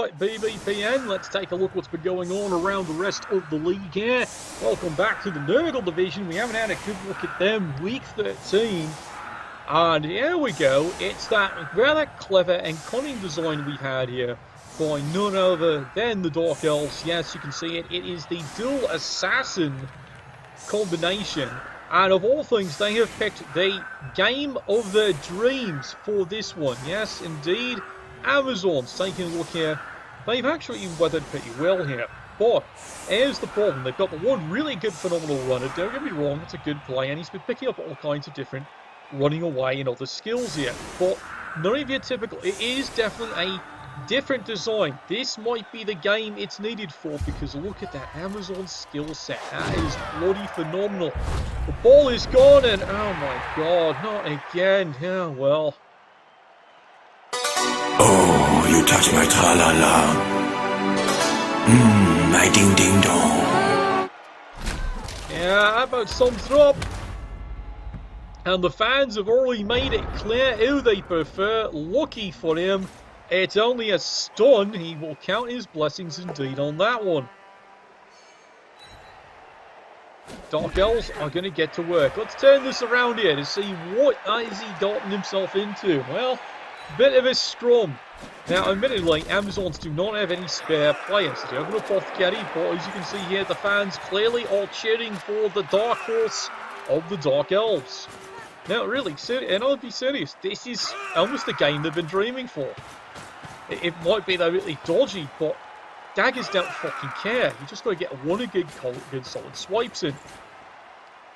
Alright, BBPN, let's take a look what's been going on around the rest of the league here. Welcome back to the Nurgle division. We haven't had a good look at them. Week 13. And here we go. It's that rather clever and cunning design we've had here by none other than the Dark Elves. Yes, you can see it. It is the dual assassin combination. And of all things, they have picked the game of their dreams for this one. Yes, indeed. Amazons, taking a look here, they've actually weathered pretty well here. But here's the problem. They've got the one really good phenomenal runner. Don't get me wrong, it's a good play, and he's been picking up all kinds of different running away and other skills here. But none of your typical... It is definitely a different design. This might be the game it's needed for, because look at that Amazon skill set. That is bloody phenomenal. The ball is gone, and oh my god, not again. Yeah, well... Oh, you touch my tra-la-la. My ding-ding-dong. Yeah, that about sums it up. And the fans have already made it clear who they prefer. Lucky for him, it's only a stun. He will count his blessings indeed on that one. Dark Elves are going to get to work. Let's turn this around here to see what has he gotten himself into. Well, bit of a scrum. Now, admittedly, Amazons do not have any spare players. They have an apothecary, but as you can see here, the fans clearly are cheering for the dark horse of the Dark Elves. Now, really, and I'll be serious, this is almost the game they've been dreaming for. It might be they're really dodgy, but Daggers don't fucking care. You just got to get one of good solid swipes in.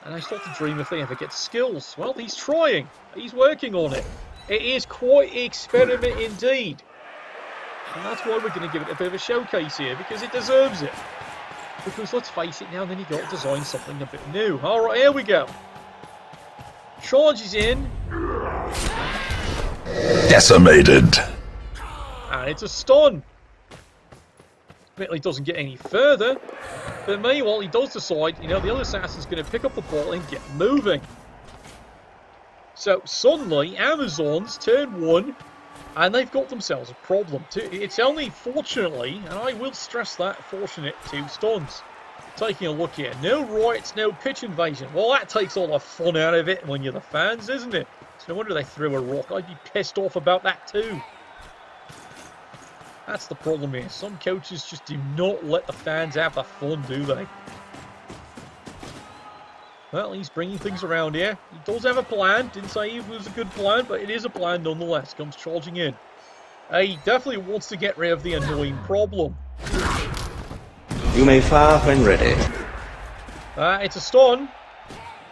And I start to dream if they ever get skills. Well, he's trying. He's working on it. It is quite an experiment indeed. And that's why we're going to give it a bit of a showcase here, because it deserves it. Because let's face it, now then you've got to design something a bit new. Alright, here we go. Charges in. Decimated. And it's a stun. Admittedly, doesn't get any further. But meanwhile, he does decide, the other assassin's going to pick up the ball and get moving. So suddenly, Amazons turn one, and they've got themselves a problem too. It's only, fortunately, and I will stress that, fortunate, 2 stuns. Taking a look here, no riots, no pitch invasion. Well, that takes all the fun out of it when you're the fans, isn't it? So no wonder they threw a rock. I'd be pissed off about that too. That's the problem here. Some coaches just do not let the fans have the fun, do they? Well, he's bringing things around here. He does have a plan. Didn't say it was a good plan, but it is a plan nonetheless. Comes charging in. He definitely wants to get rid of the annoying problem. You may fire when ready. It's a stun.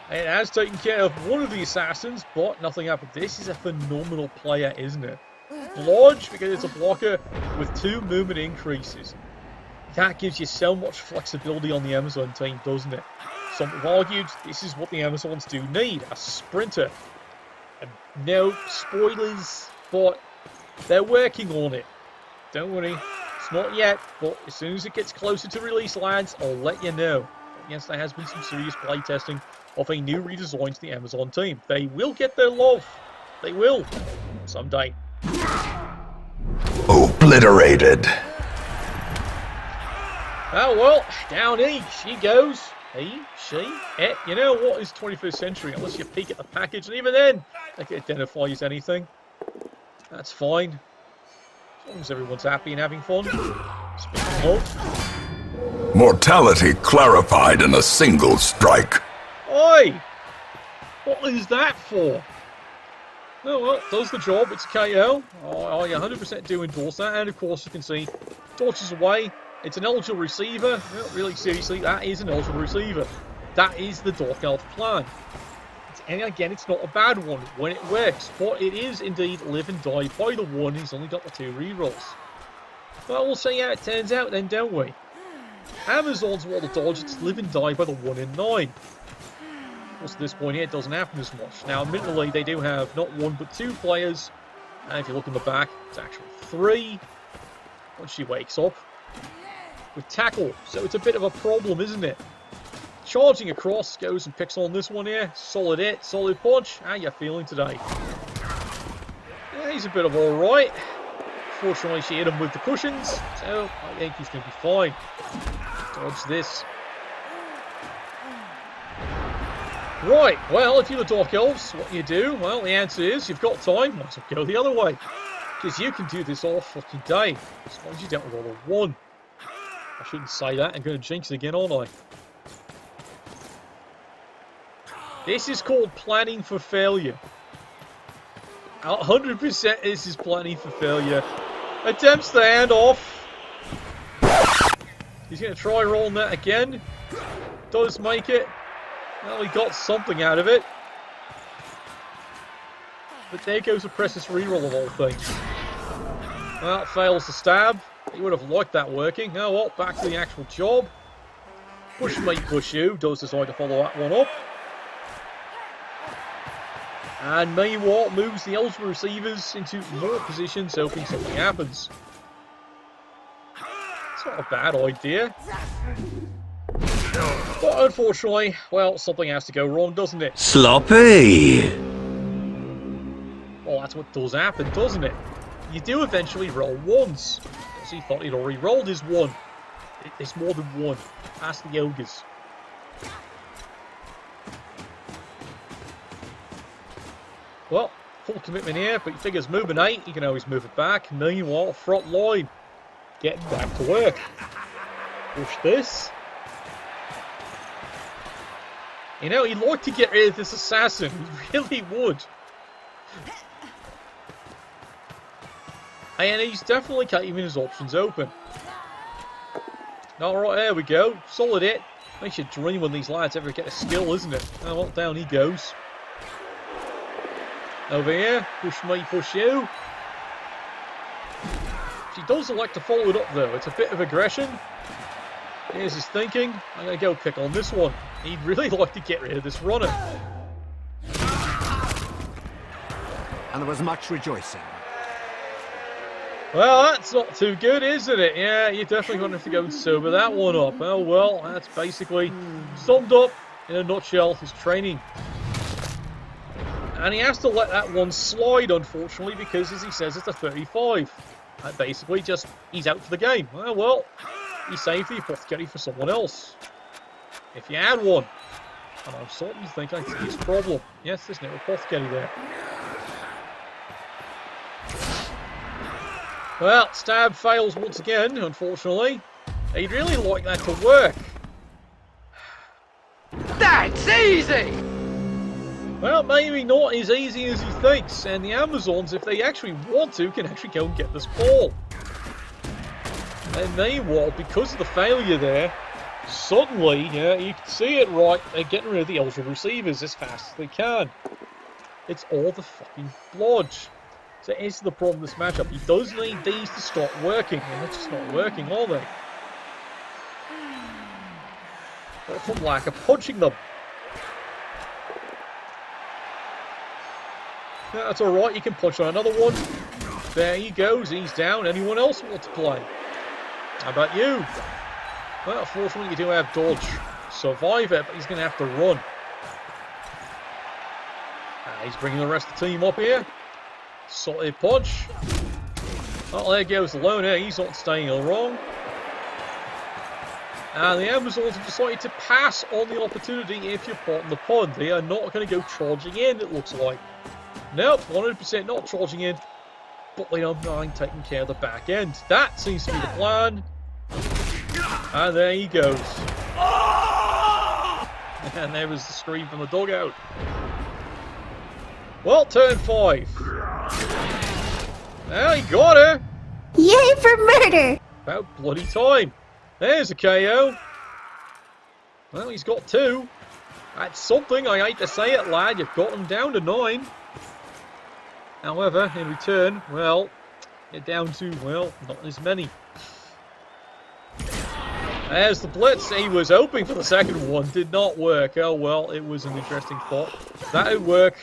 It has taken care of one of the assassins, but nothing happened. This is a phenomenal player, isn't it? Large, because it's a blocker with 2 movement increases. That gives you so much flexibility on the Amazon team, doesn't it? Some have argued this is what the Amazons do need, a sprinter. And no spoilers, but they're working on it. Don't worry, it's not yet, but as soon as it gets closer to release lands, I'll let you know. But yes, there has been some serious playtesting of a new redesign to the Amazon team. They will get their love. They will. Someday. Obliterated. Oh well, down she goes. He, she, it. You know what is 21st century unless you peek at the package, and even then, they can identify as anything. That's fine. As long as everyone's happy and having fun. Speaking of. Mortality clarified in a single strike. Oi! What is that for? Oh well, does the job, it's a KO. I 100% do endorse that, and of course you can see, dodges away. It's an eligible receiver. Well, really, seriously, that is an eligible receiver. That is the Dark Elf plan. And again, it's not a bad one when it works, but it is indeed live and die by the one who's only got the 2 rerolls. But we'll see how it turns out then, don't we? Amazons want to dodge, it's live and die by the 1 in 9. Of course, at this point here, it doesn't happen as much. Now, admittedly, they do have not 1 but 2 players. And if you look in the back, it's actually 3. Once she wakes up. With tackle, so it's a bit of a problem, isn't it? Charging across, goes and picks on this one here. Solid hit, solid punch. How you feeling today? Yeah, he's a bit of alright. unfortunately, she hit him with the cushions, so I think he's going to be fine. Dodge this. Right, well, if you're the Dark Elves, what you do? Well, the answer is, you've got time, might as well go the other way. Because you can do this all fucking day, as long as you don't roll a 1. I shouldn't say that, I'm going to jinx it again, aren't I? This is called planning for failure. 100% this is planning for failure. Attempts the handoff. He's going to try rolling that again. Does make it. Well, he got something out of it. But there goes the Precious reroll of all things. Well, fails the stab. He would have liked that working. Oh well, back to the actual job. Push mate, push you. Does decide to follow that one up. And meanwhile, moves the eligible receivers into more positions, hoping something happens. It's not a bad idea. But unfortunately, well, something has to go wrong, doesn't it? Sloppy! Well, that's what does happen, doesn't it? You do eventually roll ones. Because he thought he'd already rolled his 1. It's more than 1. Ask the ogres. Well, full commitment here, but he figures moving 8, he can always move it back. Meanwhile, front line, getting back to work. Push this. You know, he'd like to get rid of this assassin, he really would. And he's definitely keeping his options open. Alright, there we go. Solid hit. Makes you dream when these lads ever get a skill, isn't it? Oh, well, down he goes. Over here, push me, push you. She does like to follow it up though, it's a bit of aggression. Here's his thinking, I'm going to go pick on this one. He'd really like to get rid of this runner. And there was much rejoicing. Well, that's not too good, isn't it? Yeah, you're definitely going to have to go and sober that one up. Oh well, that's basically summed up in a nutshell his training. And he has to let that one slide, unfortunately, because, as he says, it's a 35. And basically, just, he's out for the game. Well, he saved the apothecary for someone else. If you had one. And I'm starting to think I see his problem. Yes, there's no apothecary there. Well, stab fails once again, unfortunately. He'd really like that to work. That's easy! Well, maybe not as easy as he thinks, and the Amazons, if they actually want to, can actually go and get this ball. And meanwhile, because of the failure there, suddenly, yeah, you can see it right, they're getting rid of the eligible receivers as fast as they can. It's all the fucking blodge. So here's the problem with this matchup. He does need these to start working, and they're just not working, are they? Or from lack of punching them. Yeah, that's alright, you can punch on another one. There he goes, he's down. Anyone else want to play? How about you? Well, unfortunately you do have dodge. Survivor, but he's going to have to run. He's bringing the rest of the team up here. Solid punch. Oh, there goes the loner. He's not staying wrong. And the Amazons have decided to pass on the opportunity if you're part in the pun. They are not going to go charging in, it looks like. Nope, 100% not charging in. But they don't mind taking care of the back end. That seems to be the plan. And there he goes. And there was the scream from the dugout. Well, turn 5. Well, he got her. Yay for murder! About bloody time. There's a KO. Well, he's got 2. That's something, I hate to say it, lad. You've got him down to 9. However, in return, well, you're down to, well, not as many. There's the blitz. He was hoping for the second one. Did not work. Oh, well, it was an interesting thought. That would work.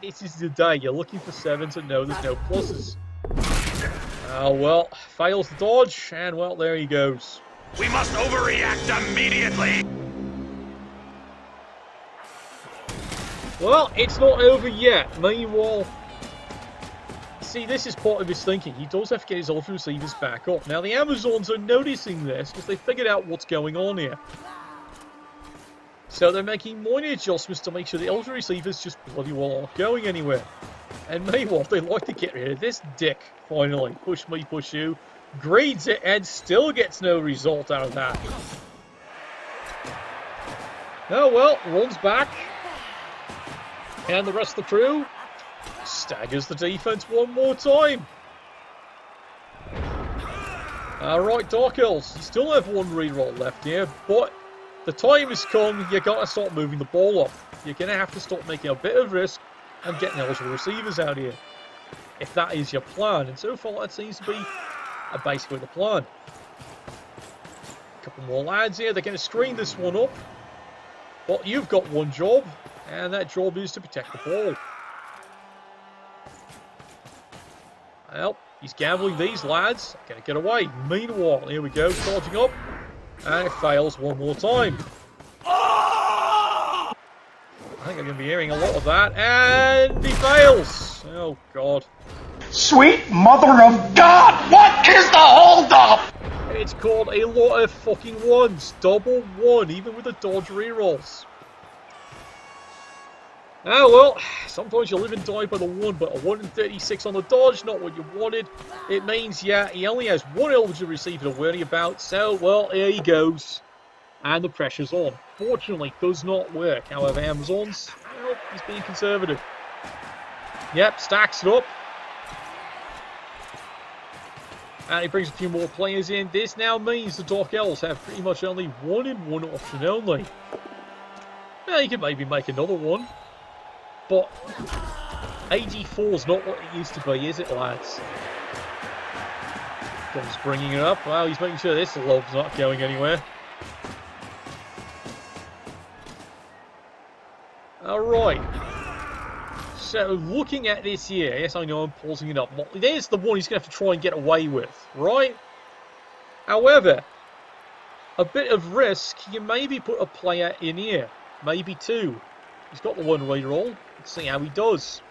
This is the day. You're looking for 7s and no, there's no pluses. Oh, well, fails the dodge, and, well, there he goes. We must overreact immediately! Well, it's not over yet. Meanwhile, see, this is part of his thinking. He does have to get his ultra receivers back up. Now, the Amazons are noticing this because they figured out what's going on here. So they're making minor adjustments to make sure the ultra receivers just bloody well aren't going anywhere. And meanwhile, they like to get rid of this dick, finally. Push me, push you. Grades it and still gets no result out of that. Oh well, runs back. And the rest of the crew staggers the defense one more time. Alright, Dark Elves, you still have one reroll left here, but the time has come, you got to start moving the ball up. You're going to have to start making a bit of risk and getting eligible receivers out here. If that is your plan, and so far that seems to be basically the plan. A couple more lads here, they're going to screen this one up. But you've got one job, and that job is to protect the ball. Well, he's gambling these lads. Gonna get away. Meanwhile, here we go, charging up. And it fails one more time. I think I'm going to be hearing a lot of that. And he fails. Oh, God. Sweet mother of God! What is the holdup? It's called a lot of fucking ones. Double one, even with the dodge rerolls. Oh well, sometimes you live and die by the one, but a 1 in 36 on the dodge, not what you wanted. It means, yeah, he only has one eligible receiver to worry about, so, well, here he goes. And the pressure's on. Fortunately, does not work. However, Amazons, well, he's being conservative. Yep, stacks it up. And he brings a few more players in. This now means the Dark Elves have pretty much only 1 in 1 option only. Yeah, you could maybe make another one. But AG4 is not what it used to be, is it, lads? Comes bringing it up. Well, he's making sure this lob's not going anywhere. Alright. So, looking at this here, yes, I know I'm pausing it up. There's the one he's going to have to try and get away with, right? However, a bit of risk, you maybe put a player in here. Maybe two. He's got the one reroll. Let's see how he does.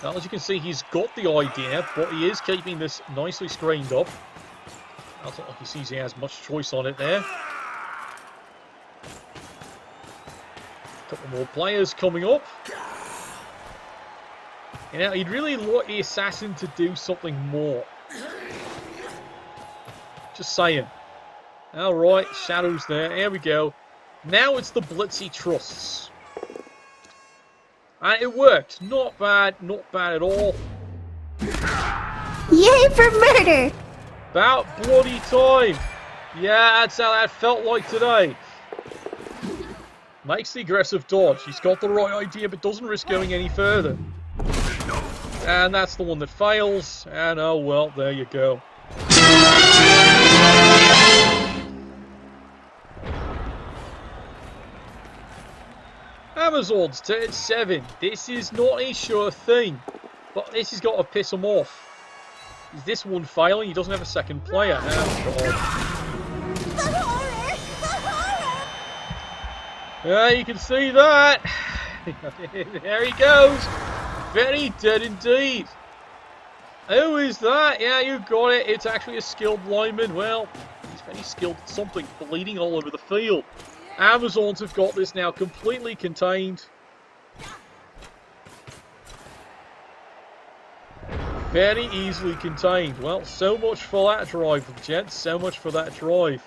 Now, as you can see, he's got the idea, but he is keeping this nicely screened up. It's not like he sees he has much choice on it there. A couple more players coming up. You know, he'd really like the assassin to do something more. Just saying. Alright, shadows there. Here we go. Now it's the blitz he trusts. And it worked. Not bad at all. Yay for murder! About bloody time. Yeah, that's how that felt like today. Makes the aggressive dodge. He's got the right idea, but doesn't risk going any further. And that's the one that fails. And oh well, there you go. Amazons turn 7. This is not a sure thing, but this has got to piss him off. Is this one failing? He doesn't have a second player. Oh, God. The horror! The horror! Yeah, you can see that. There he goes. Very dead indeed. Who is that? Yeah, you got it. It's actually a skilled lineman. Well, he's very skilled at something. Bleeding all over the field. Amazons have got this now completely contained. Very easily contained. Well, so much for that drive, gents. So much for that drive.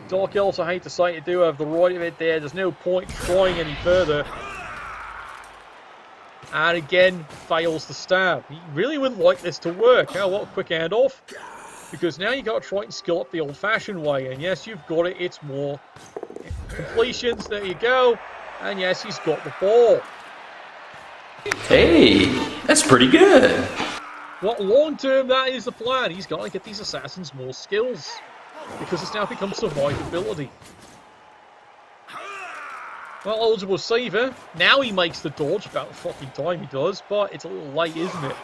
Dark Elves, I hate to say it, do have the right of it there. There's no point trying any further. And again, fails the stab. He really wouldn't like this to work. Oh, what a quick handoff. Because now you've got to try and skill up the old-fashioned way. And yes, you've got it. It's more completions. There you go. And yes, he's got the ball. Hey, that's pretty good. Well, long-term, that is the plan. He's got to get these assassins more skills. Because it's now become survivability. Well, eligible saver. Now he makes the dodge. About the fucking time he does. But it's a little late, isn't it?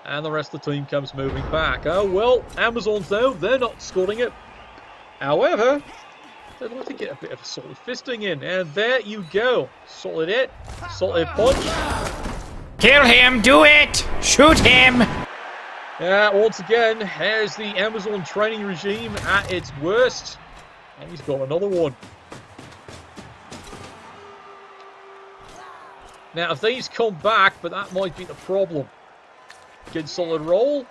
And the rest of the team comes moving back. Oh, well, Amazons, though, they're not scoring it. However, They'd like to get a bit of a solid fisting in, and there you go. Solid hit, solid punch. Kill him, do it! Shoot him! Once again, here's the Amazon training regime at its worst. And he's got another one. Now, if these come back, but that might be the problem. Good solid roll.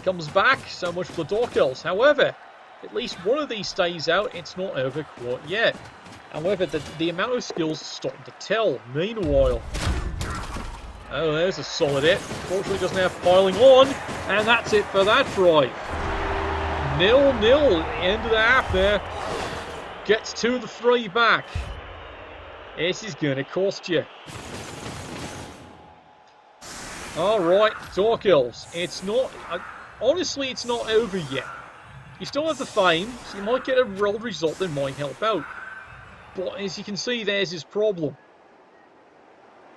Comes back, so much for the Dark Elves. However, at least one of these stays out. It's not over quite yet. However, the amount of skills is starting to tell. Meanwhile... Oh, there's a solid hit. Fortunately, doesn't have piling on. And that's it for that try. 0-0 at the end of the half there. Gets 2 of the 3 back. This is going to cost you. Alright, Dark Elves. It's not... honestly, it's not over yet. You still have the fame, so you might get a rolled result that might help out. But as you can see, there's his problem.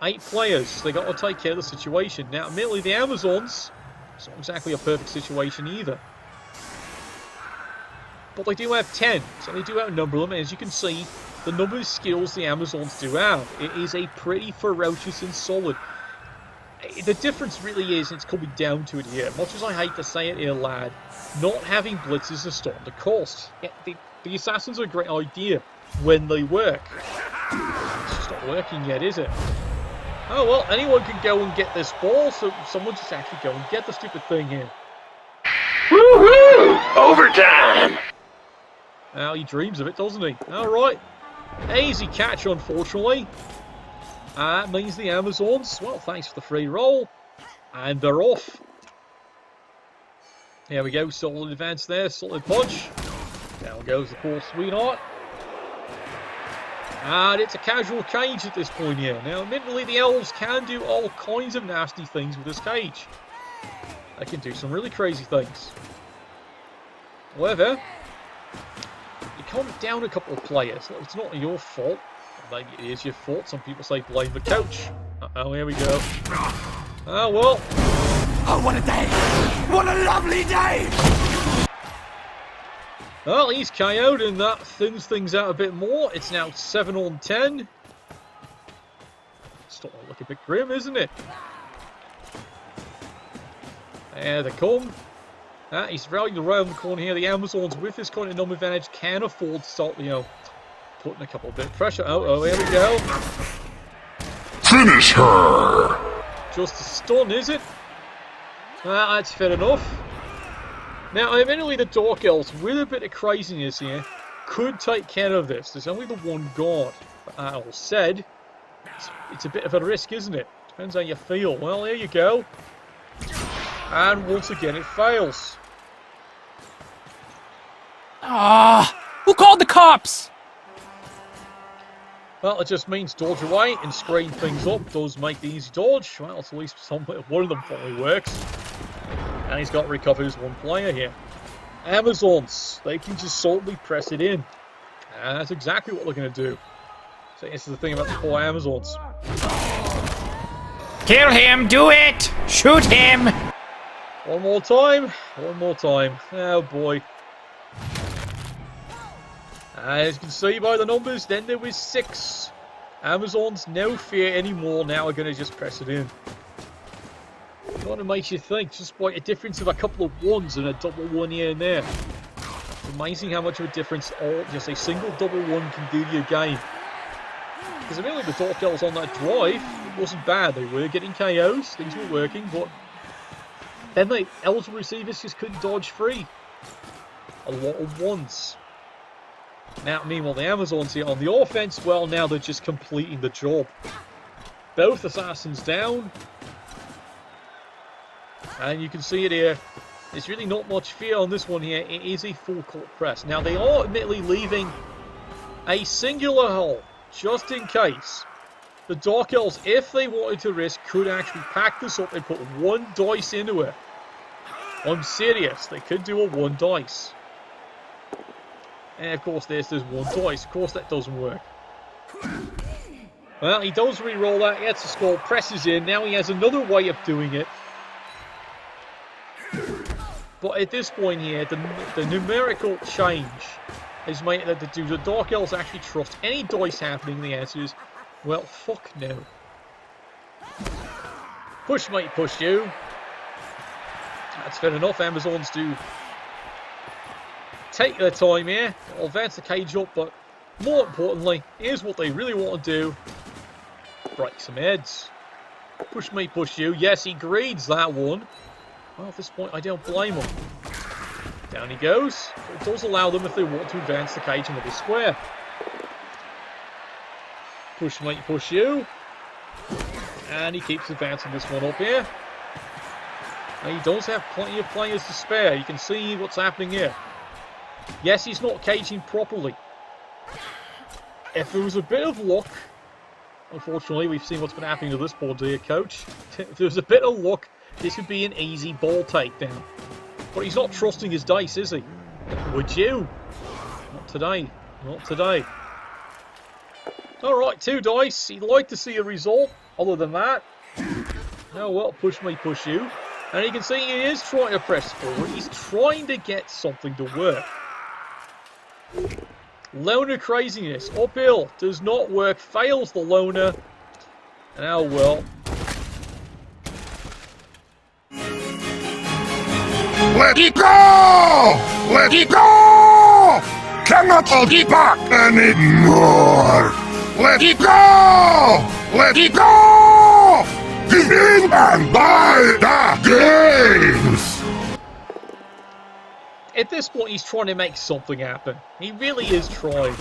8 players, they got to take care of the situation. Now, admittedly, the Amazons, it's not exactly a perfect situation either. But they do have 10, so they do outnumber them. And as you can see, the number of skills the Amazons do have, it is a pretty ferocious and solid. The difference really is, it's coming down to it here. Much as I hate to say it here, lad, not having blitzes is starting to cost. Yeah, the assassins are a great idea when they work. It's just not working yet, is it? Oh, well, anyone can go and get this ball, so someone just actually go and get the stupid thing here. Woohoo! Overtime! Well, he dreams of it, doesn't he? Alright. Easy catch, unfortunately. That means the Amazons, well, thanks for the free roll. And they're off. Here we go, solid advance there, solid punch. Down goes the poor sweetheart. And it's a casual cage at this point here. Now, admittedly, the elves can do all kinds of nasty things with this cage. They can do some really crazy things. However, you calm down a couple of players. It's not your fault. Maybe it is your fault. Some people say blame the coach. Uh-oh, here we go. Oh, well. Oh, what a day! What a lovely day! Well, he's KO'd, and that thins things out a bit more. It's now 7-on-10. Starting to look a bit grim, isn't it? There they come. He's rallying around the corner here. The Amazons, with this kind of number advantage, can afford to start, putting a couple of bit of pressure. Oh, here we go. Finish her! Just a stun, is it? That's fair enough. Now, admittedly, the Dark Elves, with a bit of craziness here, could take care of this. There's only the one guard. But that all said, it's a bit of a risk, isn't it? Depends how you feel. Well, here you go. And once again, it fails. Ah! Who called the cops? Well, it just means dodge away and screen things up. Does make the easy dodge. Well, at least one of them finally works. And he's got recovered as one player here. Amazons, they can just solidly press it in. And that's exactly what they're going to do. So this is the thing about the poor Amazons. Kill him, do it! Shoot him! One more time. One more time. Oh boy. As you can see by the numbers, then there was 6. Amazons, no fear anymore, now are going to just press it in. Kind of makes you think, just by a difference of a couple of 1s and a double 1 here and there. It's amazing how much of a difference just a single double 1 can do to your game. Because really the Dark Elves on that drive, it wasn't bad. They were getting KOs, things were working, but then the eligible receivers just couldn't dodge free. A lot of 1s. Now, meanwhile, the Amazons here on the offense, well, now they're just completing the job. Both assassins down. And you can see it here. There's really not much fear on this one here. It is a full court press. Now, they are admittedly leaving a singular hole, just in case. The Dark Elves, if they wanted to risk, could actually pack this up and put 1 dice into it. I'm serious. They could do a 1 dice. And of course, there's 1 dice. Of course, that doesn't work. Well, he does re-roll that, gets a score, presses in. Now he has another way of doing it. But at this point here, the numerical change Is made that do the Dark Elves actually trust any dice happening? The answer is, well, fuck no. Push, mate, push you. That's fair enough. Amazons do take their time here. They'll advance the cage up, but more importantly, here's what they really want to do. Break some heads. Push, mate, push you. Yes, he greeds that one. Well, at this point, I don't blame him. Down he goes. It does allow them, if they want, to advance the cage another square. Push, mate, push you. And he keeps advancing this one up here. And he does have plenty of players to spare. You can see what's happening here. Yes, he's not caging properly. If there was a bit of luck, unfortunately, we've seen what's been happening to this poor dear coach. If there was a bit of luck, this would be an easy ball takedown. But he's not trusting his dice, is he? Would you? Not today. Not today. Alright, 2 dice. He'd like to see a result. Other than that, oh well, push me, push you. And you can see he is trying to press forward. He's trying to get something to work. Loner craziness. Uphill. Does not work. Fails the loner. And oh well. Let it go! Let it go! Cannot hold it back anymore! Let it go! Let it go! Give in and buy the games! At this point, he's trying to make something happen. He really is trying.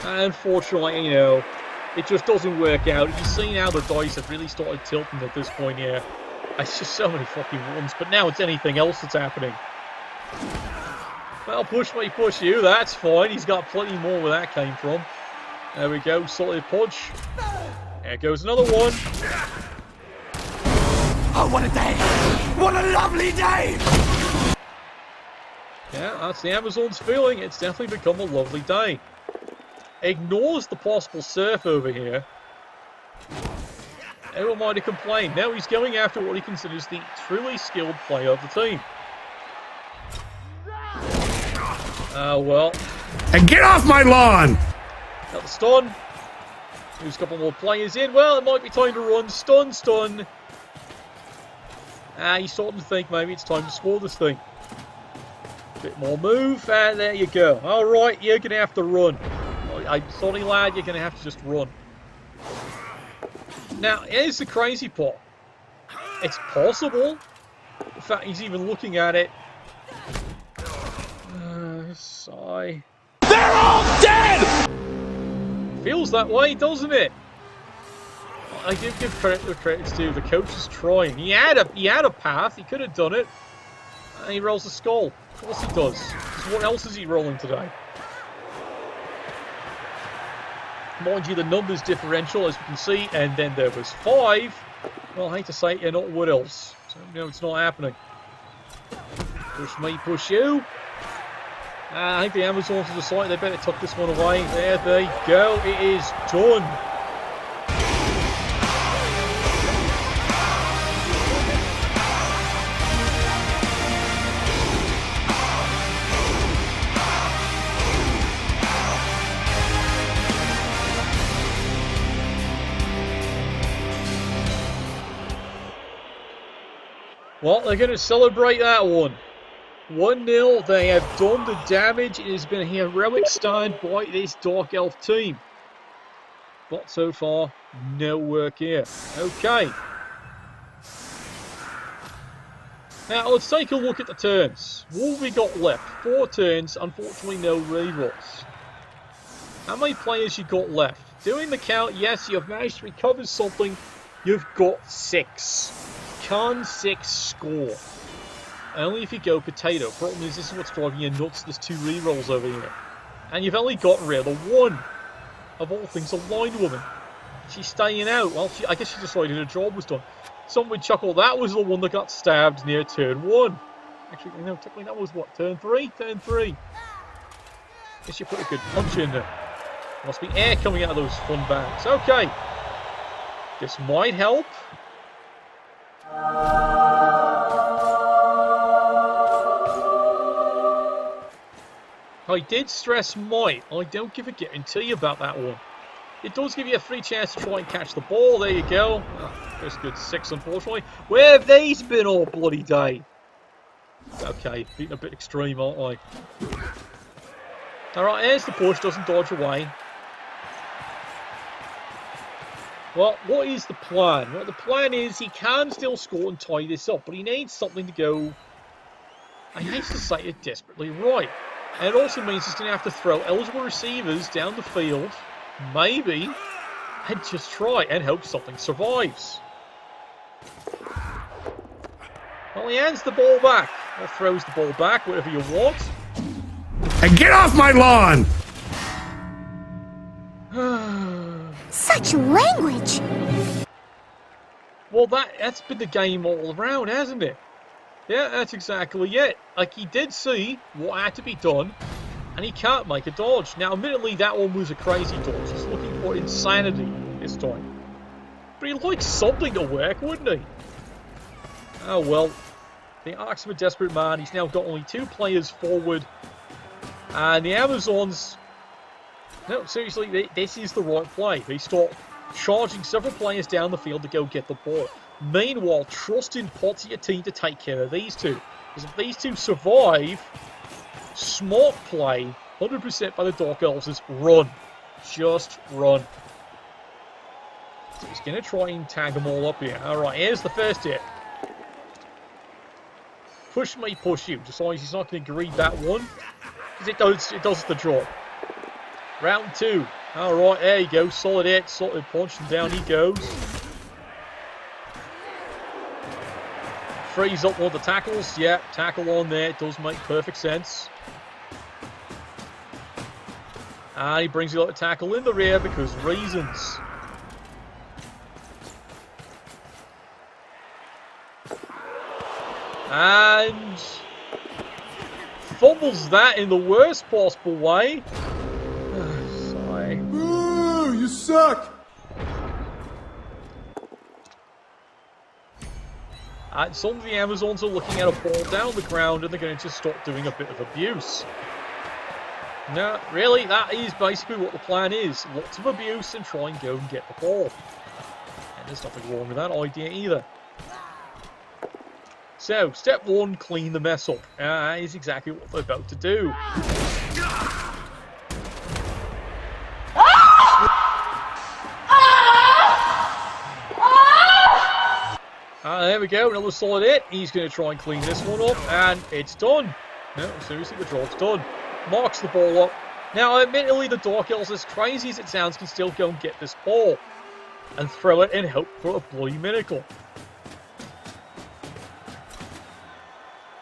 And unfortunately, you know, it just doesn't work out. You see now the dice have really started tilting at this point here. It's just so many fucking ones, but now it's anything else that's happening. Well, push me, push you, that's fine. He's got plenty more where that came from. There we go, solid punch. There goes another one. Oh, what a day! What a lovely day! Yeah, that's the Amazon's feeling. It's definitely become a lovely day. Ignores the possible surf over here. Who am I to complain? Now he's going after what he considers the truly skilled player of the team. Oh, well. And get off my lawn! Got the stun. There's a couple more players in. Well, it might be time to run. Stun, stun. He's starting to think maybe it's time to score this thing. Bit more move, and there you go. Alright, you're going to have to run. I'm sorry, lad, you're going to have to just run. Now, here's the crazy part. It's possible. In fact, he's even looking at it. Sigh. They're all dead! Feels that way, doesn't it? I do give credit where credit's due. The coach is trying. He had a path. He could have done it. And he rolls a skull. Of course he does. So what else is he rolling today? Mind you, the numbers differential, as we can see, and then there was 5. Well, I hate to say it, not what else. So, no, it's not happening. Push me, push you. I think the Amazons have decided they better tuck this one away. There they go. It is done. Well, they're going to celebrate that one. 1-0, they have done the damage. It has been a heroic stand by this Dark Elf team. But so far, no work here. Okay. Now, let's take a look at the turns. What have we got left? 4 turns, unfortunately no rerolls. How many players you got left? Doing the count, yes, you have managed to recover something. You've got 6. Can 6 score? Only if you go potato. Problem is, this is what's driving you nuts. There's 2 rerolls over here. And you've only got rid of 1. Of all things, a line woman. She's staying out. Well, I guess she decided her job was done. Some would chuckle, that was the one that got stabbed near turn 1. Actually, no, technically that was what? Turn 3? Turn 3. Guess you put a good punch in there. Must be air coming out of those fun bags. Okay. This might help. I did stress might. I don't give a guarantee about that one. It does give you a free chance to try and catch the ball. There you go. Oh, first good 6, unfortunately. Where have these been all bloody day? Okay, being a bit extreme, aren't I? Alright, here's the push. Doesn't dodge away. Well, what is the plan? Well, the plan is he can still score and tie this up, but he needs something to go, I hate to say it, desperately right. And it also means he's going to have to throw eligible receivers down the field, maybe, and just try and hope something survives. Well, he hands the ball back, or throws the ball back, whatever you want. And get off my lawn! Such language! Well, that's been the game all around, hasn't it? Yeah, that's exactly it. Like, he did see what had to be done, and he can't make a dodge. Now, admittedly, that one was a crazy dodge. He's looking for insanity this time. But he'd like something to work, wouldn't he? Oh, well. The arcs of a desperate man. He's now got only 2 players forward. And the Amazons... No, seriously, this is the right play. They start charging several players down the field to go get the ball. Meanwhile, trust in parts of your team to take care of these two. Because if these two survive, smart play, 100% by the Dark Elves is run. Just run. So he's going to try and tag them all up here. Alright, here's the first hit. Push me, push you. Decides he's not going to greed that one. Because it does the job. Round 2. Alright, there you go. Solid hit, solid punch, and down he goes. Frees up one of the tackles. Yeah, tackle on there. It does make perfect sense. And he brings the other tackle in the rear because reasons. And fumbles that in the worst possible way. Sorry. Ooh, you suck! And some of the Amazons are looking at a ball down the ground and they're going to just start doing a bit of abuse. No, really, that is basically what the plan is. Lots of abuse and try and go and get the ball. And there's nothing wrong with that idea either. So, step 1, clean the mess up. That is exactly what they're about to do. There we go, another solid hit. He's going to try and clean this one up, and it's done. No, seriously, the drop's done. Marks the ball up. Now, admittedly, the Dark Elves, as crazy as it sounds, can still go and get this ball. And throw it and hope for a bloody miracle.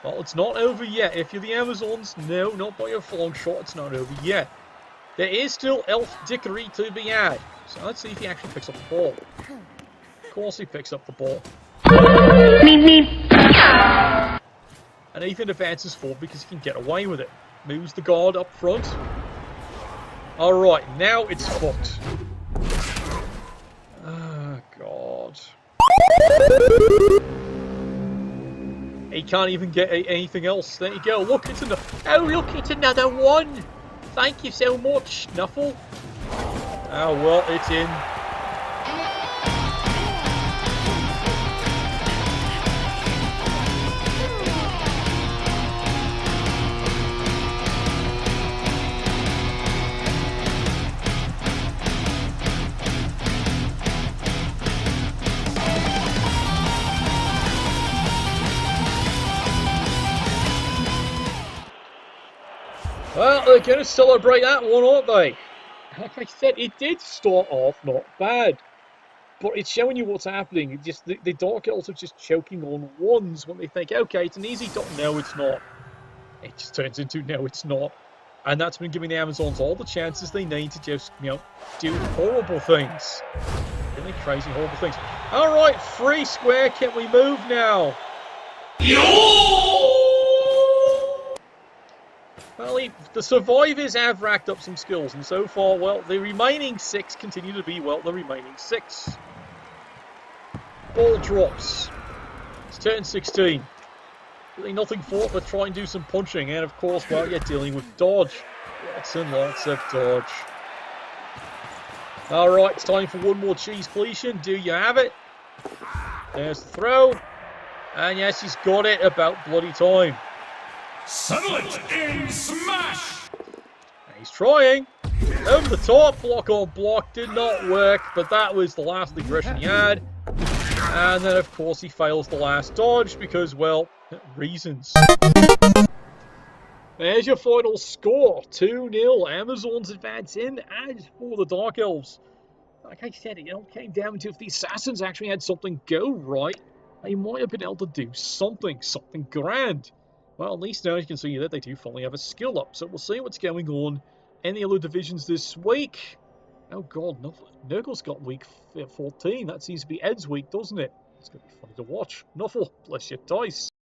Well, it's not over yet. If you're the Amazons, no, not by a long shot, it's not over yet. There is still elf dickery to be had. So let's see if he actually picks up the ball. Of course he picks up the ball. And Ethan advances forward because he can get away with it. Moves the guard up front. Alright, now it's fucked. Oh, God. He can't even get anything else. There you go. Look, it's another... Oh, look, it's another one. Thank you so much, Snuffle. Oh, well, it's in. Well, they're going to celebrate that one, aren't they? Like I said, it did start off not bad. But it's showing you what's happening. It just the Dark Elves are just choking on ones when they think, okay, it's an easy dot. No, it's not. It just turns into, no, it's not. And that's been giving the Amazons all the chances they need to just, do horrible things. Really crazy, horrible things. Alright, free square, can we move now? Well, the survivors have racked up some skills, and so far, well, the remaining 6 continue to be, well, the remaining 6. Ball drops. It's turn 16. Really nothing for it but try and do some punching, and of course, well, you're dealing with dodge. Lots and lots of dodge. Alright, it's time for one more cheese completion. Do you have it? There's the throw. And yes, he's got it about bloody time. Settle it in smash! And he's trying. Over the top, block on block, did not work, but that was the last aggression he had. And then, of course, he fails the last dodge because, well, reasons. There's your final score, 2-0. Amazons advance in as for the Dark Elves. Like I said, it all came down to if the Assassins actually had something go right, they might have been able to do something grand. Well, at least now you can see that they do finally have a skill up. So we'll see what's going on in the other divisions this week. Oh god, Nurgle's got week 14. That seems to be Ed's week, doesn't it? It's going to be funny to watch. Nuffle, bless your dice.